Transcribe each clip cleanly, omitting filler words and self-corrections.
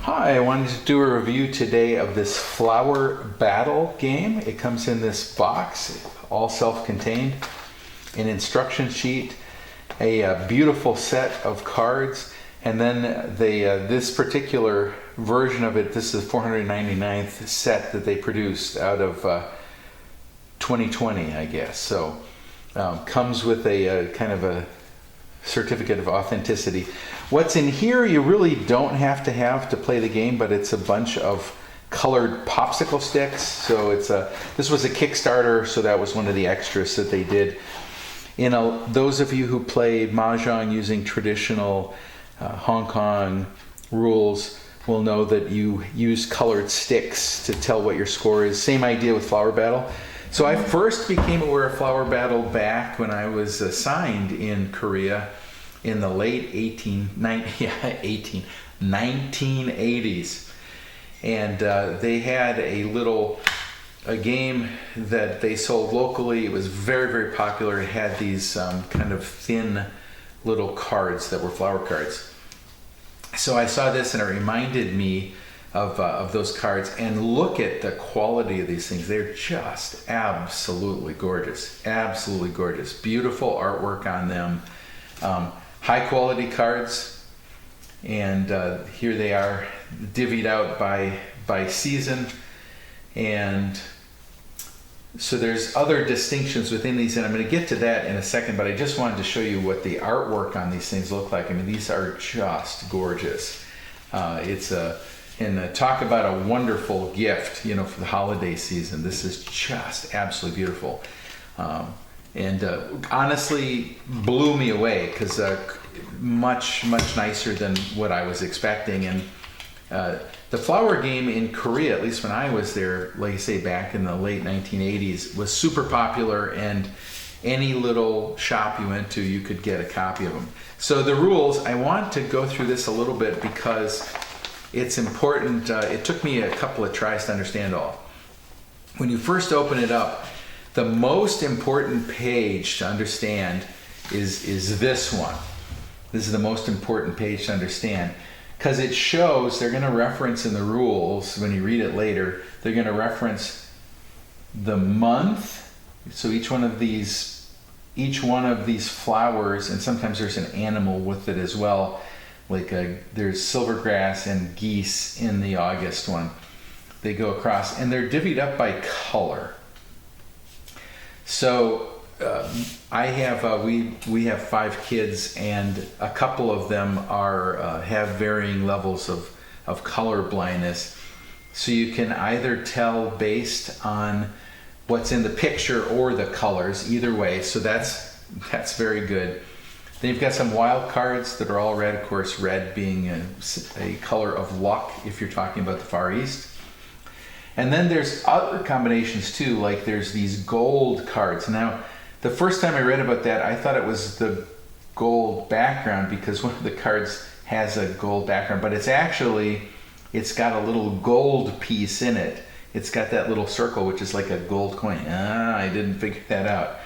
Hi, I wanted to do a review today of this Flower Battle game. It comes in this box, all self-contained, an instruction sheet, a beautiful set of cards, and then this particular version of it, this is the 499th set that they produced out of 2020, I guess. So comes with a kind of a certificate of authenticity. What's in here you really don't have to play the game, but it's a bunch of colored popsicle sticks. So this was a Kickstarter, so that was one of the extras that they did. Those of you who play Mahjong using traditional Hong Kong rules will know that you use colored sticks to tell what your score is. Same idea with Flower Battle. So I first became aware of Flower Battle back when I was assigned in Korea in the late 1980s. And they had a game that they sold locally. It was very, very popular. It had these kind of thin little cards that were flower cards. So I saw this and it reminded me of those cards, and look at the quality of these things. They're just absolutely gorgeous. Absolutely gorgeous. Beautiful artwork on them. High quality cards, and here they are divvied out by season. And so there's other distinctions within these, and I'm going to get to that in a second, but I just wanted to show you what the artwork on these things look like. I mean, these are just gorgeous. And talk about a wonderful gift, for the holiday season. This is just absolutely beautiful. And honestly blew me away, because much nicer than what I was expecting. And the flower game in Korea, at least when I was there, like I say, back in the late 1980s, was super popular, and any little shop you went to, you could get a copy of them. So the rules, I want to go through this a little bit because it's important. It took me a couple of tries to understand all. When you first open it up, the most important page to understand is this one. This is the most important page to understand, because it shows, they're going to reference in the rules, when you read it later, they're going to reference the month. So each one of these flowers, and sometimes there's an animal with it as well. Like there's silvergrass and geese in the August one. They go across, and they're divvied up by color. So I have we have 5 kids, and a couple of them have varying levels of color blindness. So you can either tell based on what's in the picture or the colors, either way. So that's very good. Then you've got some wild cards that are all red, of course, red being a color of luck if you're talking about the Far East. And then there's other combinations too, like there's these gold cards. Now, the first time I read about that, I thought it was the gold background, because one of the cards has a gold background, but it's got a little gold piece in it. It's got that little circle, which is like a gold coin. I didn't figure that out.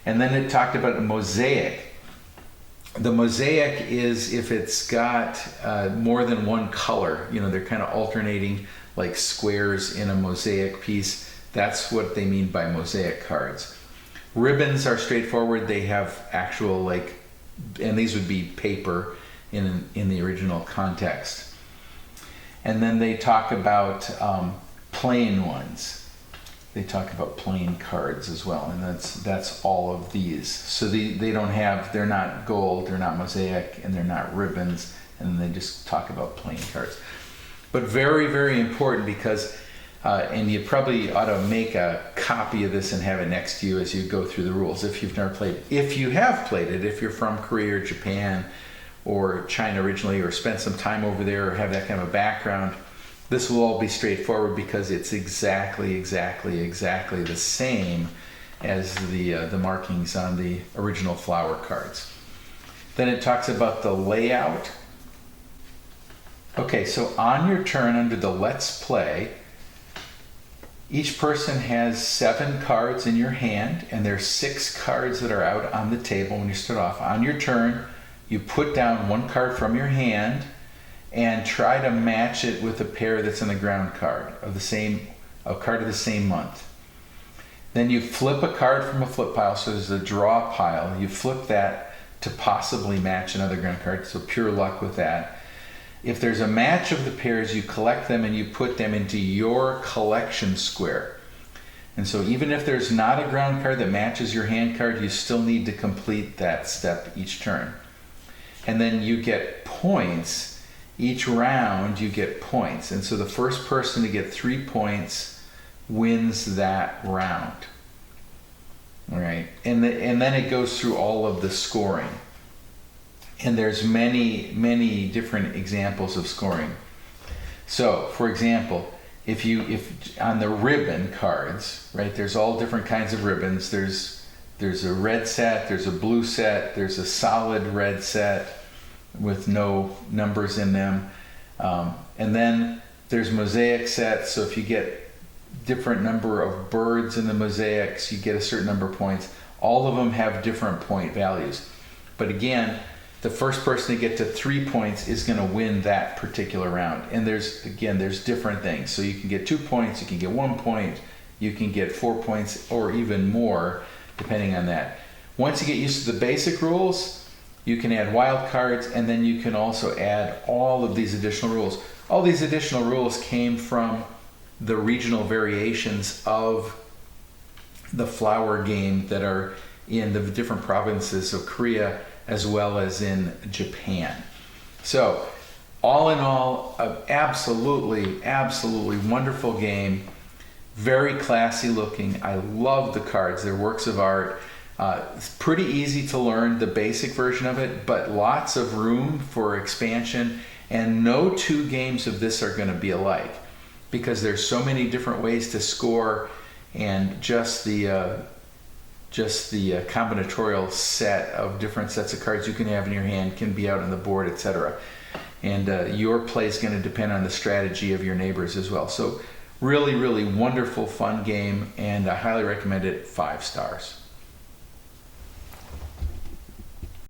And then it talked about a mosaic. The mosaic is if it's got more than one color. They're kind of alternating like squares in a mosaic piece. That's what they mean by mosaic cards. Ribbons are straightforward. They have actual and these would be paper in the original context. And then they talk about plain ones. They talk about plain cards as well, and that's all of these. So they're not gold, they're not mosaic, and they're not ribbons, and they just talk about plain cards. But very, very important, because and you probably ought to make a copy of this and have it next to you as you go through the rules if you've never played it. If you have played it, if you're from Korea or Japan or China originally, or spent some time over there, or have that kind of a background, this will all be straightforward, because it's exactly the same as the markings on the original flower cards. Then it talks about the layout. Okay, so on your turn under the Let's Play, each person has 7 cards in your hand, and there's 6 cards that are out on the table when you start off. On your turn, you put down 1 card from your hand, and try to match it with a pair that's in the ground card of a card of the same month. Then you flip a card from a flip pile, so there's a draw pile. You flip that to possibly match another ground card, so pure luck with that. If there's a match of the pairs, you collect them and you put them into your collection square. And so even if there's not a ground card that matches your hand card, you still need to complete that step each turn. And then you get points. Each round you get points. And so the first person to get 3 points wins that round. All right. And then it goes through all of the scoring. And there's many different examples of scoring. So, for example, if on the ribbon cards, right, there's all different kinds of ribbons. There's a red set, there's a blue set, there's a solid red set with no numbers in them. And then there's mosaic sets, so if you get different number of birds in the mosaics, you get a certain number of points. All of them have different point values. But again, the first person to get to 3 points is going to win that particular round. And there's different things. So you can get 2 points, you can get 1 point, you can get 4 points, or even more, depending on that. Once you get used to the basic rules, you can add wild cards, and then you can also add all of these additional rules. All these additional rules came from the regional variations of the flower game that are in the different provinces of Korea, as well as in Japan. So, all in all, an absolutely wonderful game. Very classy looking. I love the cards. They're works of art. It's pretty easy to learn the basic version of it, but lots of room for expansion. And no two games of this are going to be alike, because there's so many different ways to score, and just the combinatorial set of different sets of cards you can have in your hand can be out on the board, etc. And your play is going to depend on the strategy of your neighbors as well. So really wonderful, fun game, and I highly recommend it. 5 stars.